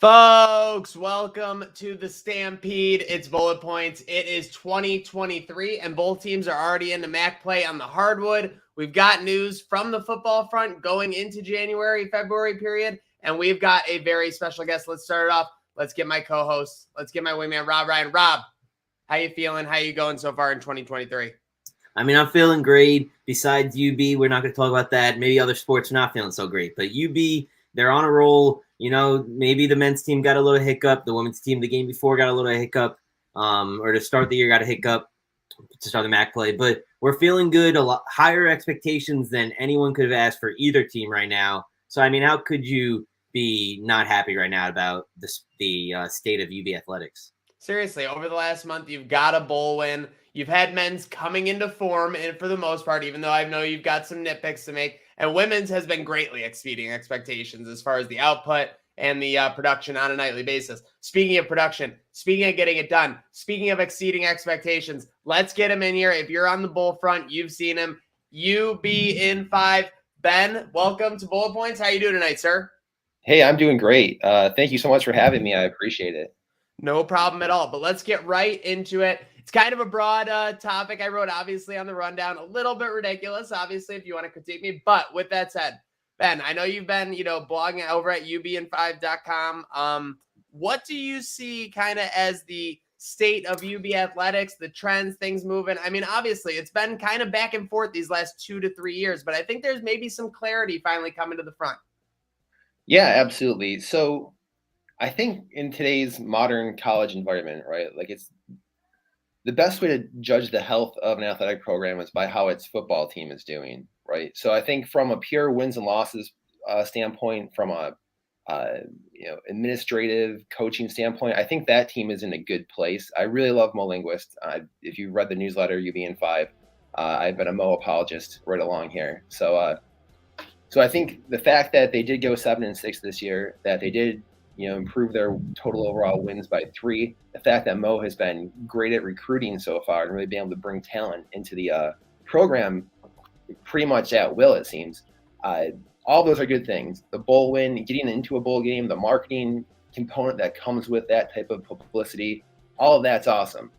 Folks, welcome to the Stampede. It's Bullet Points. It is 2023, and both teams are already into MAC play on the hardwood. We've got news from the football front going into January, February period, and we've got a very special guest. Let's start it off. Let's get my co-host. Let's get my wingman, Rob Ryan. Rob, how you feeling? How you going so far in 2023? I'm feeling great. Besides UB, we're not going to talk about that. Maybe other sports are not feeling so great, but UB, they're on a roll. You know, maybe the men's team got a little hiccup. The women's team the game before got a little hiccup, or to start the year got a hiccup to start the MAC play. But we're feeling good. A lot higher expectations than anyone could have asked for either team right now. So, I mean, how could you be not happy right now about the state of UB athletics? Seriously, over the last month, you've got a bowl win. You've had men's coming into form, and for the most part, even though I know you've got some nitpicks to make, and women's has been greatly exceeding expectations as far as the output and the production on a nightly basis. Speaking of production, speaking of getting it done, speaking of exceeding expectations, let's get him in here. If you're on the bull front, you've seen him. UB in 5. Ben, welcome to Bullet Points. How you doing tonight, sir? Hey, I'm doing great. Thank you so much for having me. I appreciate it. No problem at all. But let's get right into it. It's kind of a broad topic I wrote, obviously, on the rundown. A little bit ridiculous, obviously, if you want to critique me. But with that said, Ben, I know you've been, blogging over at ubn5.com. What do you see kind of as the state of UB athletics, the trends, things moving? I mean, obviously, it's been kind of back and forth these last 2 to 3 years, but I think there's maybe some clarity finally coming to the front. Yeah, absolutely. So I think in today's modern college environment, right, like it's the best way to judge the health of an athletic program is by how its football team is doing, right? So I think from a pure wins and losses standpoint, from a administrative coaching standpoint, I think that team is in a good place. I really love Mo Linguist. If you read the newsletter UBN5, I've been a Mo apologist right along here. So I think the fact that they did go 7-6 this year, that they did improve their total overall wins by 3. The fact that Mo has been great at recruiting so far and really being able to bring talent into the program pretty much at will, it seems. All those are good things. The bowl win, getting into a bowl game, the marketing component that comes with that type of publicity, all of that's awesome.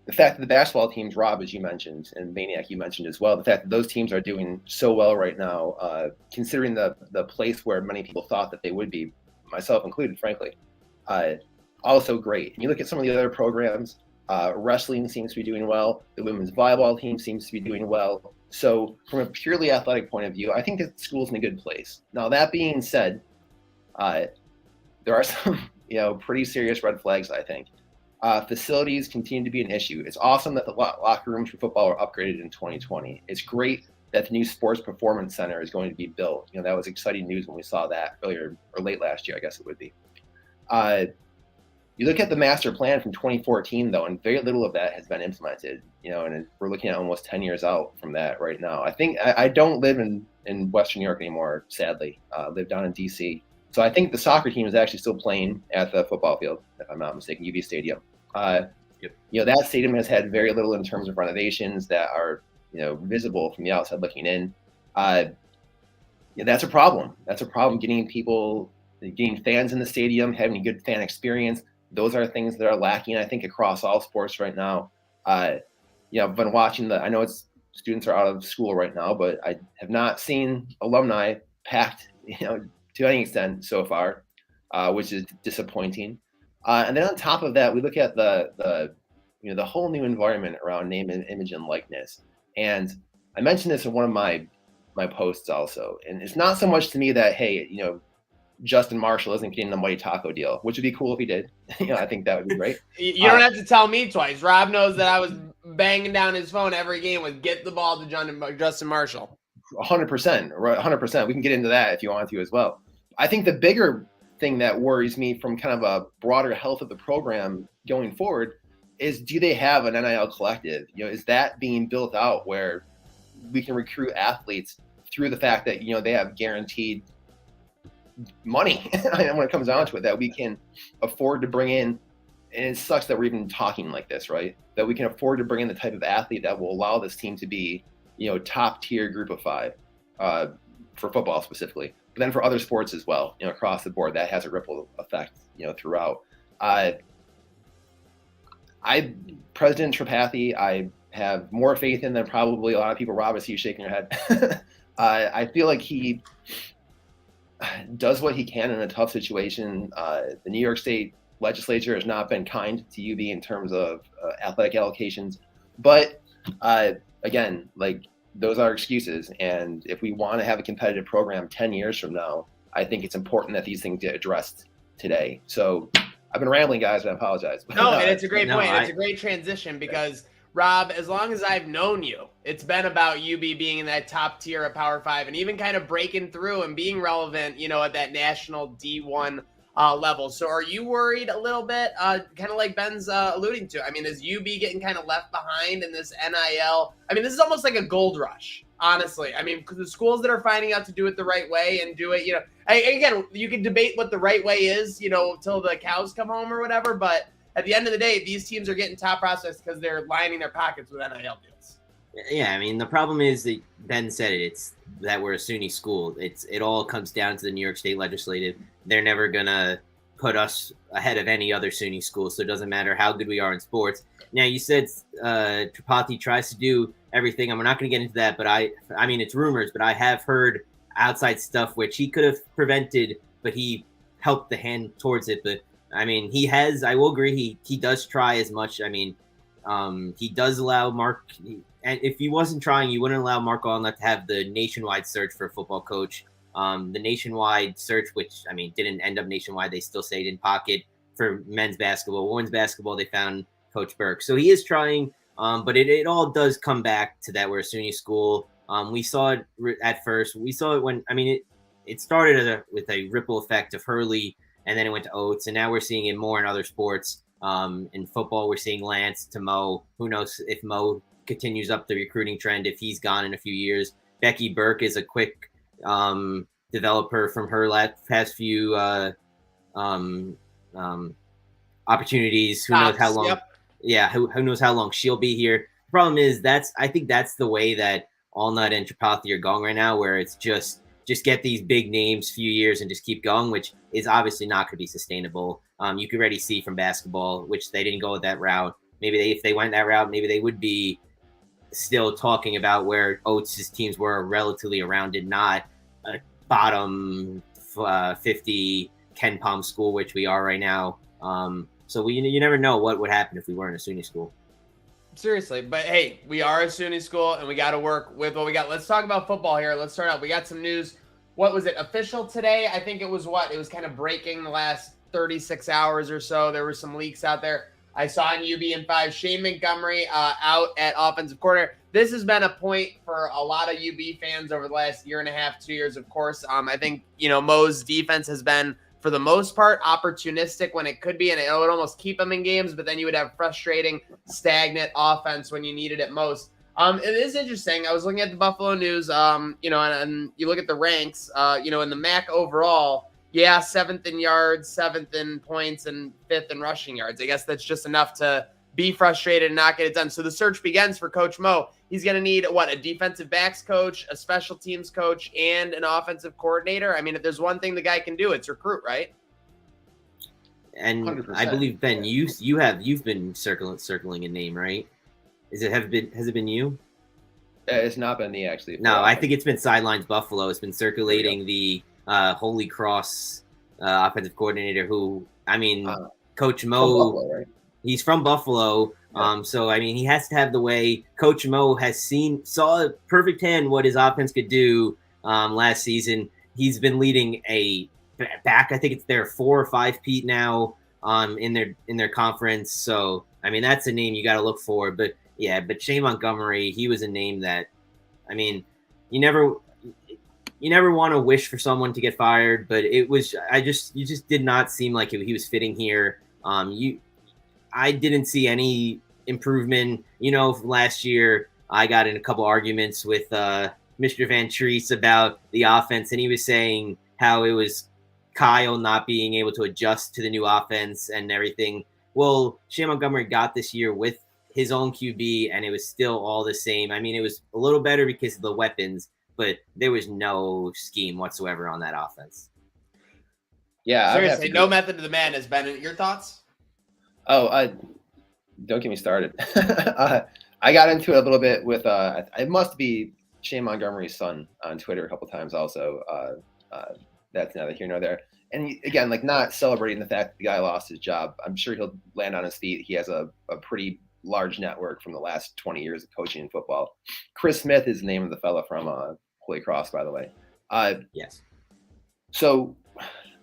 The fact that the basketball teams, Rob, as you mentioned, and Maniac, you mentioned as well, the fact that those teams are doing so well right now, considering the place where many people thought that they would be, myself included, frankly, also great. You look at some of the other programs, wrestling seems to be doing well. The women's volleyball team seems to be doing well. So from a purely athletic point of view, I think that the school's in a good place. Now, that being said, there are some, pretty serious red flags, I think. Facilities continue to be an issue. It's awesome that the locker rooms for football are upgraded in 2020. It's great that the new Sports Performance Center is going to be built. That was exciting news when we saw that earlier or late last year, I guess it would be. You look at the master plan from 2014, though, and very little of that has been implemented. And we're looking at almost 10 years out from that right now. I think I don't live in Western New York anymore, sadly. I live down in D.C. So I think the soccer team is actually still playing at the football field, if I'm not mistaken, UB Stadium. That stadium has had very little in terms of renovations that are, visible from the outside looking in. That's a problem. That's a problem. Getting fans in the stadium, having a good fan experience. Those are things that are lacking, I think, across all sports right now. I've been watching I know students are out of school right now, but I have not seen alumni packed, to any extent so far, which is disappointing. And then on top of that, we look at the whole new environment around name and image and likeness. And I mentioned this in one of my posts also. And it's not so much to me that, hey, Justin Marshall isn't getting the Mighty Taco deal, which would be cool if he did. I think that would be great. You don't have to tell me twice. Rob knows that I was banging down his phone every game with get the ball to Justin Marshall. 100%, right? 100%. We can get into that if you want to as well. I think the bigger thing that worries me from kind of a broader health of the program going forward is, do they have an NIL collective? Is that being built out where we can recruit athletes through the fact that, they have guaranteed money when it comes down to it, that we can afford to bring in, and it sucks that we're even talking like this, right? That we can afford to bring in the type of athlete that will allow this team to be, top tier group of 5 for football specifically. but then for other sports as well, across the board, that has a ripple effect, throughout. President Tripathi, I have more faith in than probably a lot of people. Rob, I see you shaking your head. I feel like he does what he can in a tough situation. The New York State legislature has not been kind to UB in terms of athletic allocations, but again, like, those are excuses. And if we want to have a competitive program 10 years from now, I think it's important that these things get addressed today. So I've been rambling, guys, and I apologize. No, and it's a great point. It's a great transition because, Rob, as long as I've known you, it's been about UB being in that top tier of Power 5 and even kind of breaking through and being relevant, at that national D1 level. So are you worried a little bit, kind of like Ben's alluding to? I mean, is UB getting kind of left behind in this NIL? I mean, this is almost like a gold rush, honestly. I mean, the schools that are finding out to do it the right way and do it, again, you can debate what the right way is, till the cows come home or whatever. But at the end of the day, these teams are getting top prospects because they're lining their pockets with NIL deals. Yeah, I mean, the problem is that Ben said it. It's that we're a SUNY school. It all comes down to the New York State Legislative. They're never gonna put us ahead of any other SUNY school, so it doesn't matter how good we are in sports. Now, you said Tripathi tries to do everything, and we're not going to get into that. But I mean, it's rumors, but I have heard outside stuff which he could have prevented, but he helped the hand towards it. But I mean, he has. I will agree. He does try as much. I mean, he does allow Mark. And if he wasn't trying, you wouldn't allow Mark Allnut to have the nationwide search for a football coach. The nationwide search, which, I mean, didn't end up nationwide. They still stayed in pocket for men's basketball. Women's basketball, they found Coach Burke. So he is trying, but it all does come back to that we're a SUNY school. We saw it at first. We saw it when, I mean, it started with a ripple effect of Hurley, and then it went to Oates, and now we're seeing it more in other sports. In football, we're seeing Lance to Mo. Who knows if Mo continues up the recruiting trend if he's gone in a few years. Becky Burke is a quick developer from her past few opportunities. Who knows how long? Yep. Yeah, who knows how long she'll be here. The problem is I think that's the way that Allnut and Tripathi are going right now, where it's just get these big names few years and just keep going, which is obviously not going to be sustainable. You can already see from basketball, which they didn't go that route. Maybe if they went that route, maybe they would be still talking about where Oates' teams were relatively around it, not a bottom 50 Ken Palm school, which we are right now. So you never know what would happen if we weren't a SUNY school. Seriously, but hey, we are a SUNY school and we got to work with what we got. Let's talk about football here. Let's start out. We got some news. What was it? Official today? I think it was It was kind of breaking the last 36 hours or so. There were some leaks out there. I saw in UB&5, Shane Montgomery out at offensive coordinator. This has been a point for a lot of UB fans over the last year and a half, 2 years, of course. I think, Mo's defense has been, for the most part, opportunistic when it could be, and it would almost keep them in games, but then you would have frustrating, stagnant offense when you needed it most. It is interesting. I was looking at the Buffalo News, and you look at the ranks, in the MAC overall, yeah, 7th in yards, 7th in points, and 5th in rushing yards. I guess that's just enough to be frustrated and not get it done. So the search begins for Coach Mo. He's going to need, a defensive backs coach, a special teams coach, and an offensive coordinator. I mean, if there's one thing the guy can do, it's recruit, right? And 100%. I believe, Ben, you've been circling a name, right? Has it been you? It's not been me, actually. No, I think it's been Sidelines Buffalo. It's been circulating the Holy Cross offensive coordinator who, I mean, Coach Mo, Buffalo, right? He's from Buffalo. Yeah. So, I mean, he has to have the way Coach Mo saw perfect hand what his offense could do last season. He's been leading a back. I think it's their 4 or 5 Pete now in their conference. So, I mean, that's a name you got to look for. But Shane Montgomery, he was a name that, I mean, you never want to wish for someone to get fired, but you just did not seem like he was fitting here. I didn't see any improvement. Last year I got in a couple arguments with Mr. Van Treese about the offense, and he was saying how it was Kyle not being able to adjust to the new offense and everything. Well, Shane Montgomery got this year with his own QB, and it was still all the same. I mean, it was a little better because of the weapons, but there was no scheme whatsoever on that offense. Yeah, I would have Seriously, to no agree. method to the madness. Ben, your thoughts? Oh, don't get me started. I got into it a little bit with it must be Shane Montgomery's son on Twitter a couple times also. That's neither here nor there. And again, like, not celebrating the fact that the guy lost his job. I'm sure he'll land on his feet. He has a pretty large network from the last 20 years of coaching in football. Chris Smith is the name of the fella from Holy Cross, by the way. Yes. So,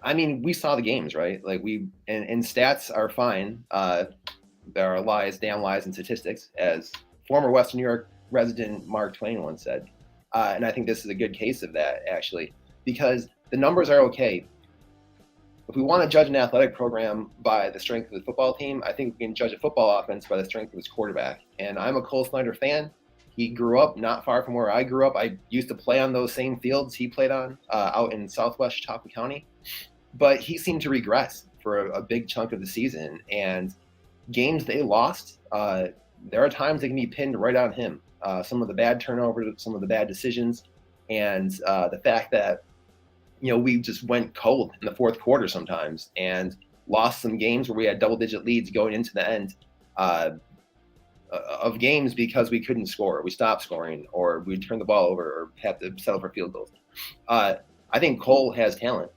I mean, we saw the games, right? Like, and stats are fine. There are lies, damn lies, and statistics, as former Western New York resident Mark Twain once said. And I think this is a good case of that, actually, because the numbers are okay. If we want to judge an athletic program by the strength of the football team, I think we can judge a football offense by the strength of its quarterback. And I'm a Cole Snyder fan. He grew up not far from where I grew up. I used to play on those same fields he played on out in southwest Chautauqua County. But he seemed to regress for a big chunk of the season. And games they lost, there are times they can be pinned right on him. Some of the bad turnovers, some of the bad decisions, and the fact that, we just went cold in the fourth quarter sometimes and lost some games where we had double-digit leads going into the end of games because we couldn't score. We stopped scoring, or we turned the ball over, or had to settle for field goals. I think Cole has talent.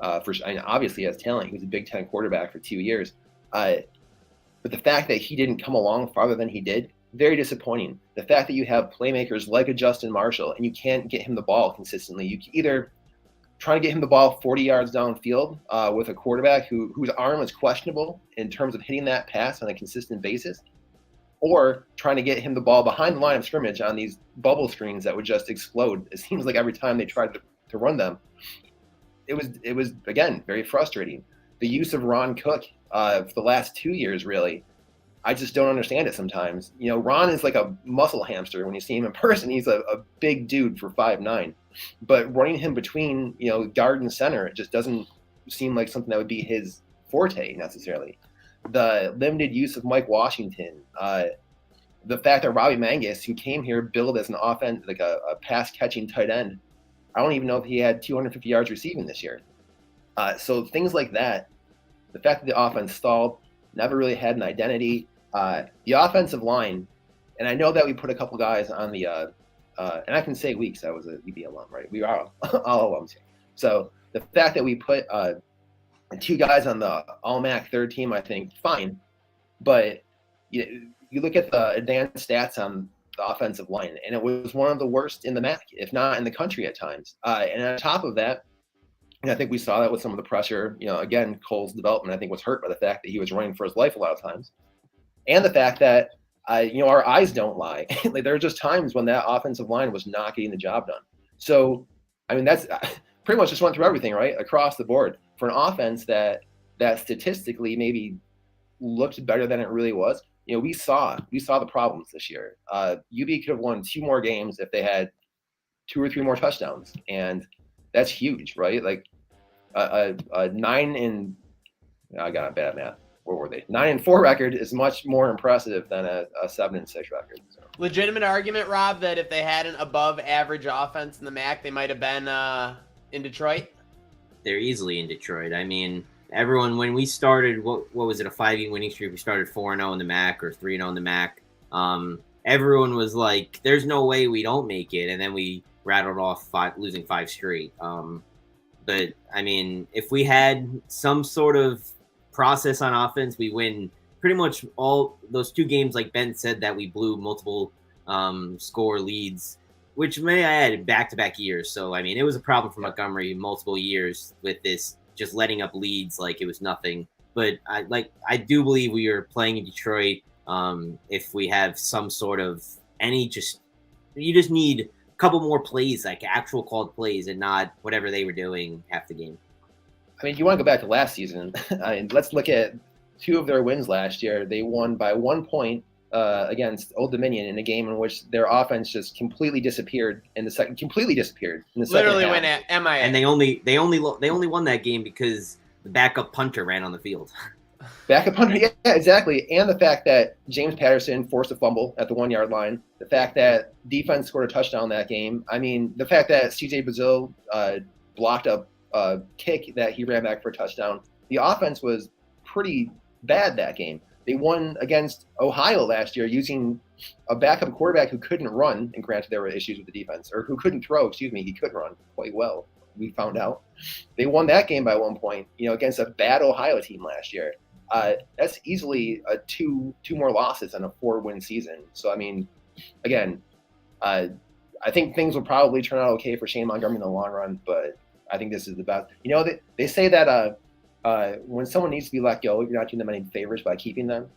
Obviously he has talent. He was a Big Ten quarterback for 2 years. But the fact that he didn't come along farther than he did, very disappointing. The fact that you have playmakers like a Justin Marshall and you can't get him the ball consistently. You can either try to get him the ball 40 yards downfield with a quarterback whose arm is questionable in terms of hitting that pass on a consistent basis, or trying to get him the ball behind the line of scrimmage on these bubble screens that would just explode. It seems like every time they tried to run them, it was again very frustrating. The use of Ron Cook for the last 2 years, really, I just don't understand it sometimes. Ron is like a muscle hamster. When you see him in person, he's a big dude for 5'9". But running him between, guard and center, it just doesn't seem like something that would be his forte necessarily. The limited use of Mike Washington, the fact that Robbie Mangus, who came here billed as an offense, like a pass-catching tight end, I don't even know if he had 250 yards receiving this year. So things like that, the fact that the offense stalled, never really had an identity. The offensive line, and I know that we put a couple guys on the and I can say Weeks, I was a UB alum, right? We are all alums here. So the fact that we put 2 guys on the All-MAC third team, I think, fine. But you look at the advanced stats on the offensive line, and it was one of the worst in the MAC, if not in the country at times. And on top of that, and I think we saw that with some of the pressure, again, Cole's development, I think, was hurt by the fact that he was running for his life a lot of times. And the fact that, our eyes don't lie. Like, there are just times when that offensive line was not getting the job done. So, I mean, that's pretty much just went through everything, right, across the board. For an offense that statistically maybe looked better than it really was, we saw the problems this year. UB could have won 2 more games if they had 2 or 3 more touchdowns, and that's huge, right? Like a 9 and I got bad math. Where were they? 9-4 record is much more impressive than a 7-6 record. So. Legitimate argument, Rob, that if they had an above average offense in the MAC, they might have been in Detroit. They're easily in Detroit. I mean, everyone, when we started, what was it, a 5-game winning streak? We started 4-0 in the MAC or 3-0 in the MAC. Everyone was like, "There's no way we don't make it," and then we rattled off losing 5 straight. But I mean, if we had some sort of process on offense, we win pretty much all those 2 games, like Ben said, that we blew multiple score leads, which may I add back-to-back years. So, I mean, it was a problem for Montgomery multiple years with this, just letting up leads like it was nothing. But I do believe we are playing in Detroit. If we have some sort of you just need a couple more plays, like actual called plays, and not whatever they were doing half the game. I mean, you want to go back to last season. Let's look at 2 of their wins last year. They won by 1 point against Old Dominion in a game in which their offense just completely disappeared in the second. Literally went at MIA. And they only won that game because the backup punter ran on the field. Backup punter, yeah, exactly. And the fact that James Patterson forced a fumble at the 1 yard line, the fact that defense scored a touchdown that game. I mean, the fact that CJ Brazil blocked a kick that he ran back for a touchdown. The offense was pretty bad that game. They won against Ohio last year using a backup quarterback who couldn't run, and granted there were issues with the defense, or who couldn't throw, he couldn't run quite well, we found out. They won that game by 1 point, against a bad Ohio team last year. That's easily two more losses in a 4-win season. So, I mean, again, I think things will probably turn out okay for Shane Montgomery in the long run, but I think this is the best. They say that when someone needs to be let go, you're not doing them any favors by keeping them.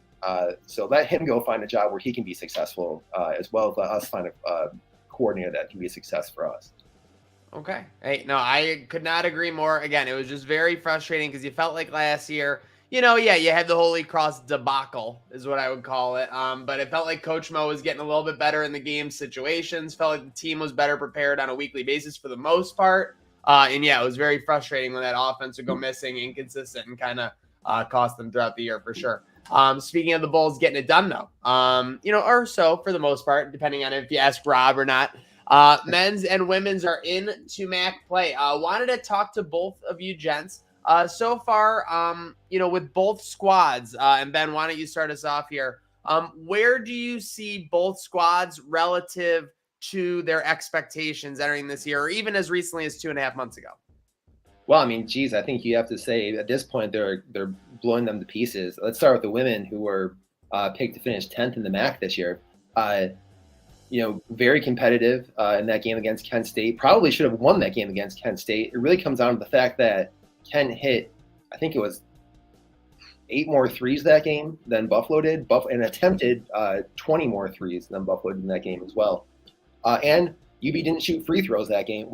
So let him go find a job where he can be successful, as well as let us find a coordinator that can be a success for us. Okay. Hey, no, I could not agree more. Again, it was just very frustrating because you felt like last year, you had the Holy Cross debacle is what I would call it. But it felt like Coach Mo was getting a little bit better in the game situations. Felt like the team was better prepared on a weekly basis for the most part. And yeah, it was very frustrating when that offense would go missing, inconsistent, and kind of cost them throughout the year for sure. Speaking of the Bulls getting it done though, or so for the most part, depending on if you ask Rob or not. Men's and women's are into MAC play. Wanted to talk to both of you gents. So far, with both squads, and Ben, why don't you start us off here? Where do you see both squads relative to their expectations entering this year, or even as recently as 2.5 months ago? Well, I mean, geez, I think you have to say at this point they're blowing them to pieces. Let's start with the women who were picked to finish 10th in the MAC this year. Very competitive in that game against Kent State. Probably should have won that game against Kent State. It really comes down to the fact that Kent hit, I think it was 8 more threes that game than Buffalo did, and attempted 20 more threes than Buffalo did in that game as well. And UB didn't shoot free throws that game.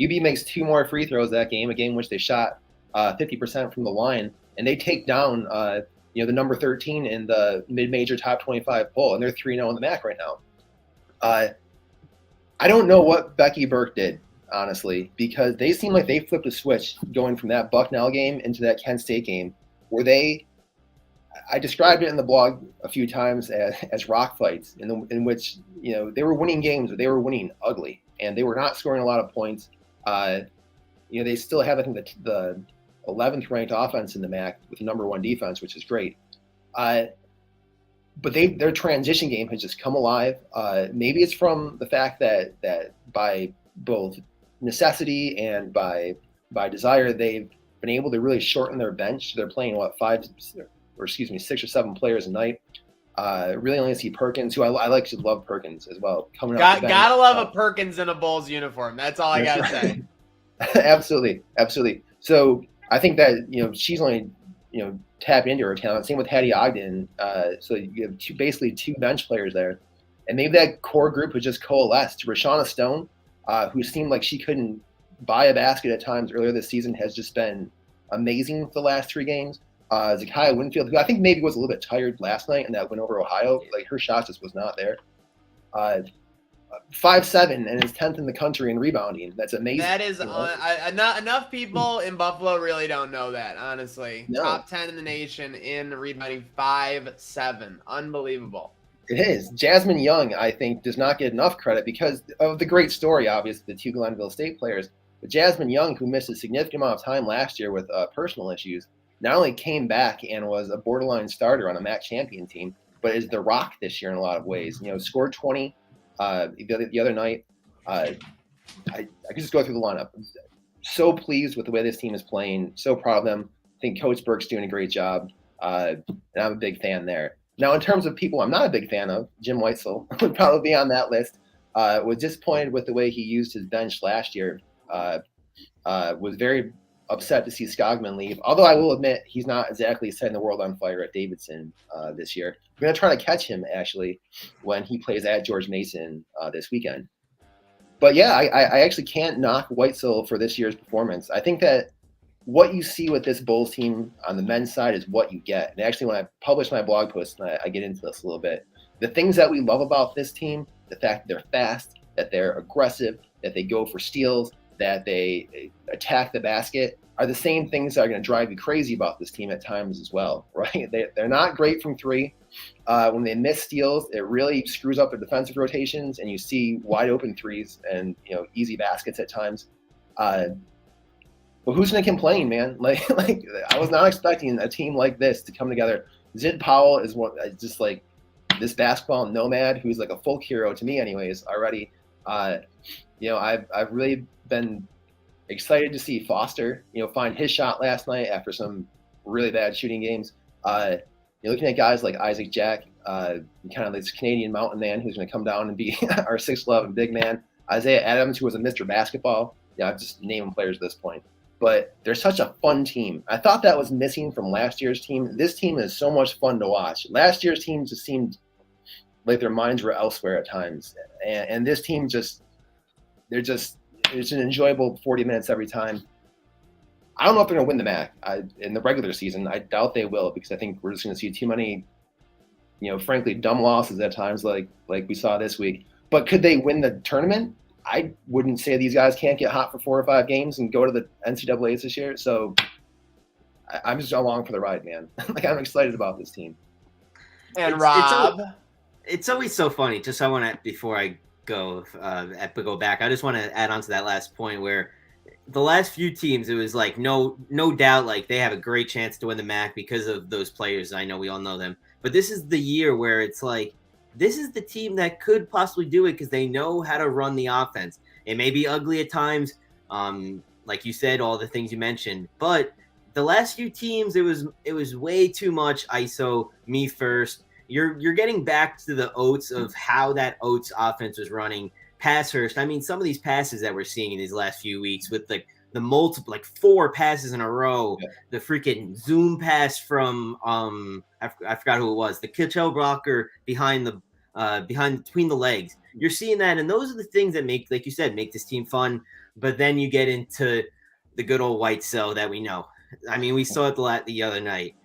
UB makes 2 more free throws that game, a game in which they shot 50% from the line, and they take down the number 13 in the mid-major top 25 poll, and they're 3-0 in the MAC right now. I don't know what Becky Burke did, honestly, because they seem like they flipped a switch going from that Bucknell game into that Kent State game, where I described it in the blog a few times as rock fights, in which they were winning games, but they were winning ugly, and they were not scoring a lot of points. They still have, I think, the 11th ranked offense in the MAC with the number 1 defense, which is great. But their transition game has just come alive. Maybe it's from the fact that by both necessity and by desire, they've been able to really shorten their bench. They're playing 6 or 7 players a night. Really only see Perkins, who I like to love Perkins as well. Gotta love a Perkins in a Bulls uniform. That's all I gotta say. Absolutely. So I think that she's only tapped into her talent. Same with Hattie Ogden. So you have basically 2 bench players there, and maybe that core group has just coalesced. Rashana Stone, who seemed like she couldn't buy a basket at times earlier this season, has just been amazing for the last 3 games. Zakiya Winfield, who I think maybe was a little bit tired last night in that win over Ohio, like her shot just was not there. 5'7" and is 10th in the country in rebounding. That's amazing. That is not enough people in Buffalo really don't know that, honestly. No. Top 10 in the nation in rebounding, 5'7". Unbelievable. It is. Jasmine Young, I think, does not get enough credit because of the great story, obviously, the 2 Glenville State players. But Jasmine Young, who missed a significant amount of time last year with personal issues, not only came back and was a borderline starter on a MAC champion team, but is the rock this year in a lot of ways. Scored 20 the other night. I could just go through the lineup. I'm so pleased with the way this team is playing. So proud of them. I think Coach Burke's doing a great job, and I'm a big fan there. Now, in terms of people I'm not a big fan of, Jim Weitzel would probably be on that list. Was disappointed with the way he used his bench last year. Was very upset to see Skogman leave, although I will admit he's not exactly setting the world on fire at Davidson this year. We're going to try to catch him, actually, when he plays at George Mason this weekend. But yeah, I actually can't knock Weitzel for this year's performance. I think that what you see with this Bulls team on the men's side is what you get. And actually, when I publish my blog post, and I get into this a little bit, the things that we love about this team, the fact that they're fast, that they're aggressive, that they go for steals, that they attack the basket are the same things that are going to drive you crazy about this team at times as well, right? They're not great from three. When they miss steals, it really screws up their defensive rotations, and you see wide open threes and easy baskets at times. But who's going to complain, man? Like I was not expecting a team like this to come together. Zid Powell is just like this basketball nomad who's like a folk hero to me, anyways. Already, I've really been excited to see Foster, find his shot last night after some really bad shooting games. You're looking at guys like Isaac Jack, kind of this Canadian mountain man who's going to come down and be our 6'11" big man. Isaiah Adams, who was a Mr. Basketball. I'm just naming players at this point. But they're such a fun team. I thought that was missing from last year's team. This team is so much fun to watch. Last year's team just seemed like their minds were elsewhere at times. And this team it's an enjoyable 40 minutes every time. I don't know if they're going to win the MAC in the regular season. I doubt they will, because I think we're just going to see too many, frankly, dumb losses at times like we saw this week. But could they win the tournament? I wouldn't say these guys can't get hot for 4 or 5 games and go to the NCAAs this year. So I'm just along for the ride, man. I'm excited about this team. And Rob, it's always so funny. Just before I go back, I just want to add on to that last point where the last few teams, it was like no doubt, like they have a great chance to win the MAC because of those players. I know we all know them, but this is the year where it's like, this is the team that could possibly do it because they know how to run the offense. It may be ugly at times, like you said, all the things you mentioned. But the last few teams, it was way too much ISO, me first. You're getting back to the Oats of how that Oats offense was running. Pass first. I mean, some of these passes that we're seeing in these last few weeks with the multiple, 4 passes in a row, the freaking zoom pass from I forgot who it was, the Kitchell blocker between the legs. You're seeing that, and those are the things that make, like you said, make this team fun. But then you get into the good old white cell that we know. I mean, we saw it the other night.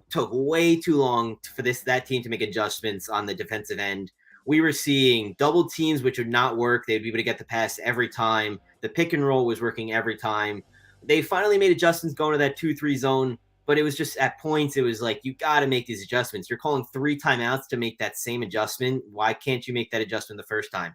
Took way too long for that team to make adjustments on the defensive end. We were seeing double teams, which would not work. They'd be able to get the pass every time. The pick and roll was working every time. They finally made adjustments going to that 2-3 zone, but it was just at points, it was like, you got to make these adjustments. You're calling 3 timeouts to make that same adjustment. Why can't you make that adjustment the first time?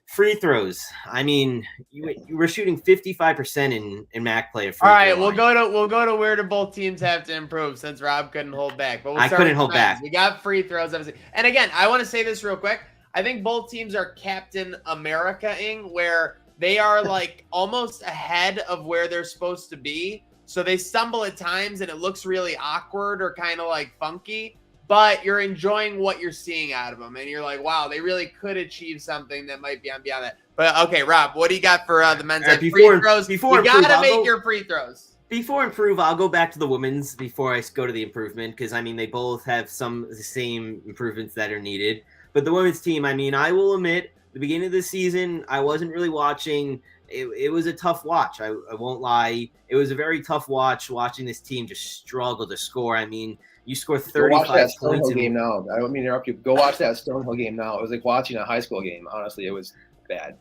Free throws. I mean, you were shooting 55% in MAC play. All right, we'll go to where do both teams have to improve, since Rob couldn't hold back. But I couldn't hold back. We got free throws, obviously. And again, I want to say this real quick. I think both teams are Captain America-ing, where they are like almost ahead of where they're supposed to be. So they stumble at times and it looks really awkward or kind of like funky, but you're enjoying what you're seeing out of them. And you're like, wow, they really could achieve something that might be on beyond that. But okay, Rob, what do you got for the men's free throws? You got to make your free throws. Before improve, I'll go back to the women's before I go to the improvement, because I mean, they both have some of the same improvements that are needed. But the women's team, I mean, I will admit, the beginning of the season, I wasn't really watching. It was a tough watch. I won't lie. It was a very tough watching this team just struggle to score. I mean, you score 35 points. Go watch that Stonehill game now. I don't mean to interrupt you. Go watch that Stonehill game now. It was like watching a high school game. Honestly, it was bad.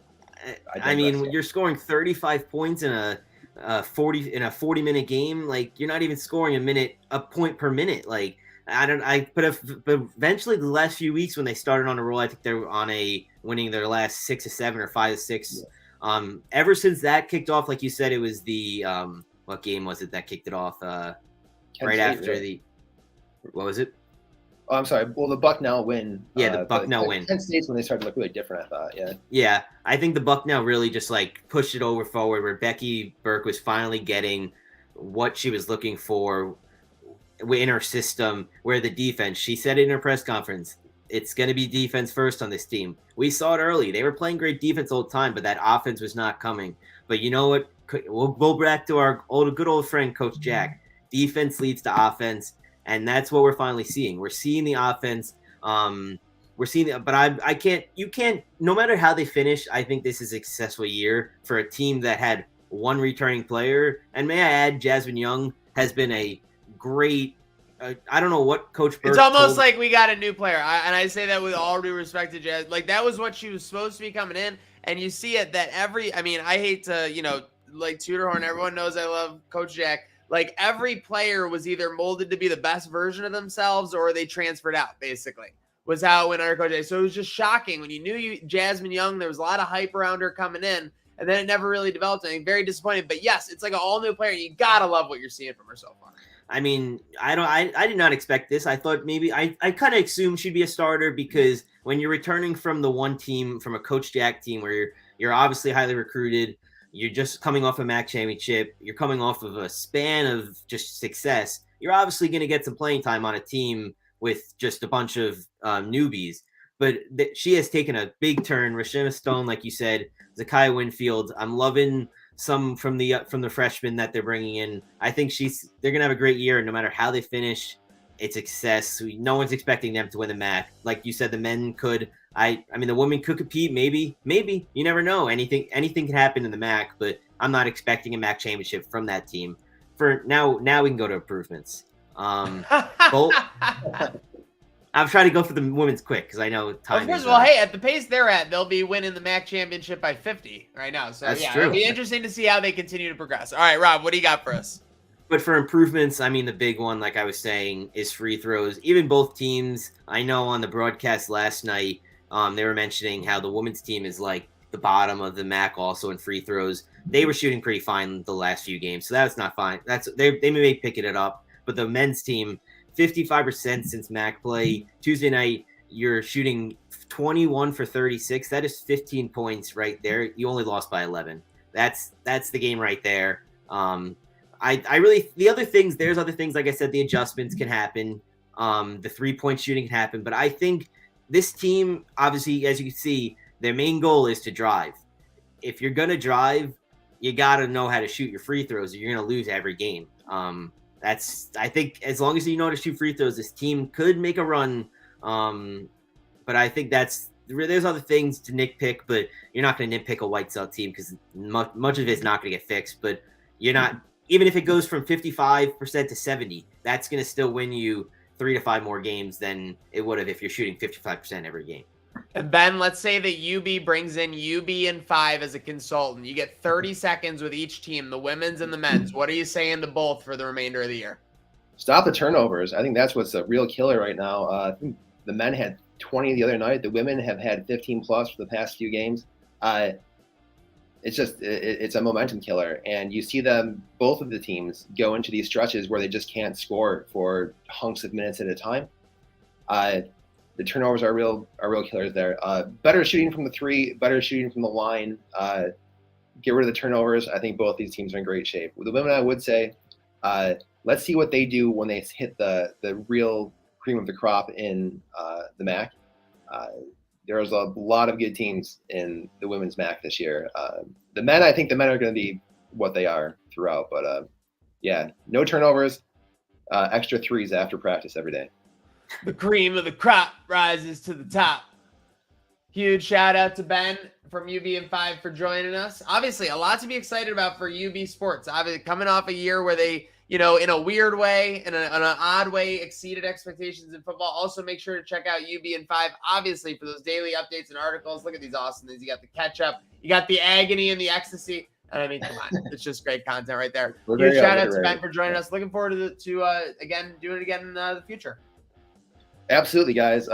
I mean, when you're scoring 35 points in a 40-minute game, like you're not even scoring a point per minute. Like but eventually the last few weeks when they started on a roll, I think they were on winning their last 6 or 7 or 5 or 6. Yeah. Ever since that kicked off, like you said, it was the what game was it that kicked it off? Right after what was it? Oh, I'm sorry. Well, the Bucknell win. Yeah, the Bucknell win. Penn State's when they started to look really different, I thought. Yeah. Yeah, I think the Bucknell really just like pushed it over forward, where Becky Burke was finally getting what she was looking for in her system. Where the defense, she said it in her press conference, it's going to be defense first on this team. We saw it early. They were playing great defense all the time, but that offense was not coming. But you know what? We'll go back to our good old friend, Coach Jack. Defense leads to offense, and that's what we're finally seeing. We're seeing the offense. But I can't. You can't. No matter how they finish, I think this is a successful year for a team that had one returning player. And may I add, Jasmine Young has been a great I don't know what Coach Burke It's almost told- like we got a new player. And I say that with all due respect to Jazz. Like, that was what she was supposed to be coming in. And you see it that I mean, I hate to, like Tudorhorn, everyone knows I love Coach Jack. Like, every player was either molded to be the best version of themselves or they transferred out, basically, was how it went under Coach Jack. So it was just shocking. When you knew Jasmine Young, there was a lot of hype around her coming in, and then it never really developed anything. Very disappointing. But yes, it's like an all-new player. You got to love what you're seeing from her so far. I mean, I did not expect this. I thought maybe I kind of assumed she'd be a starter because when you're returning from the one team, from a Coach Jack team where you're obviously highly recruited, you're just coming off a MAC championship, you're coming off of a span of just success, you're obviously going to get some playing time on a team with just a bunch of newbies. But she has taken a big turn. Rashima Stone, like you said, Zakiya Winfield. I'm loving some from the freshmen that they're bringing in. I think they're gonna have a great year, no matter how they finish. It's success. No one's expecting them to win the MAC. Like you said, the men could. I mean, the women could compete. Maybe. You never know. Anything can happen in the MAC, but I'm not expecting a MAC championship from that team. For now we can go to improvements. I'm trying to go for the women's quick because I know time. Of course, well, hey, at the pace they're at, they'll be winning the MAC championship by 50 right now. So That's yeah, true. It'll be interesting to see how they continue to progress. All right, Rob, what do you got for us? But for improvements, I mean, the big one, like I was saying, is free throws. Even both teams, I know on the broadcast last night, they were mentioning how the women's team is like the bottom of the MAC also in free throws. They were shooting pretty fine the last few games, so that's not fine. They may be picking it up, but the men's team, 55% since MAC play. Tuesday night, you're shooting 21 for 36. That is 15 points right there. You only lost by 11. That's the game right there. There's other things, like I said, the adjustments can happen. The 3-point shooting can happen. But I think this team, obviously, as you can see, their main goal is to drive. If you're going to drive, you got to know how to shoot your free throws or you're going to lose every game. I think as long as you know how to shoot free throws, this team could make a run. But I think there's other things to nitpick, but you're not going to nitpick a White Cell team because much of it is not going to get fixed. But you're not, even if it goes from 55% to 70, that's going to still win you 3 to 5 more games than it would have if you're shooting 55% every game. And Ben, let's say that UB brings in UB and 5 as a consultant. You get 30 seconds with each team, the women's and the men's. What are you saying to both for the remainder of the year? Stop the turnovers. I think that's what's a real killer right now. I think the men had 20 the other night. The women have had 15 plus for the past few games. It's just it's a momentum killer, and you see them, both of the teams, go into these stretches where they just can't score for hunks of minutes at a time. The turnovers are real killers there. Better shooting from the 3, better shooting from the line. Get rid of the turnovers. I think both these teams are in great shape. With the women, I would say, let's see what they do when they hit the real cream of the crop in the MAC. There's a lot of good teams in the women's MAC this year. The men, I think the men are going to be what they are throughout. But yeah, no turnovers, extra 3s after practice every day. The cream of the crop rises to the top. Huge shout out to Ben from UB and 5 for joining us. Obviously, a lot to be excited about for UB sports. Obviously, coming off a year where they, in a weird way, in an odd way, exceeded expectations in football. Also, make sure to check out UB and 5, obviously, for those daily updates and articles. Look at these awesome things. You got the ketchup, you got the agony and the ecstasy. I mean, come on, it's just great content right there. Huge shout out to Ben for joining us. Looking forward to again doing it again in the future. Absolutely, guys.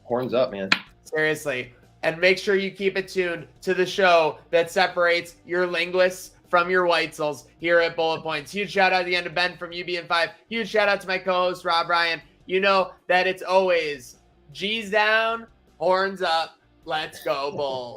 Horns up, man. Seriously. And make sure you keep it tuned to the show that separates your linguists from your Weitzel's here at Bullet Points. Huge shout out again to Ben from UB and 5. Huge shout out to my co-host, Rob Ryan. You know that it's always G's down, horns up, let's go Bulls.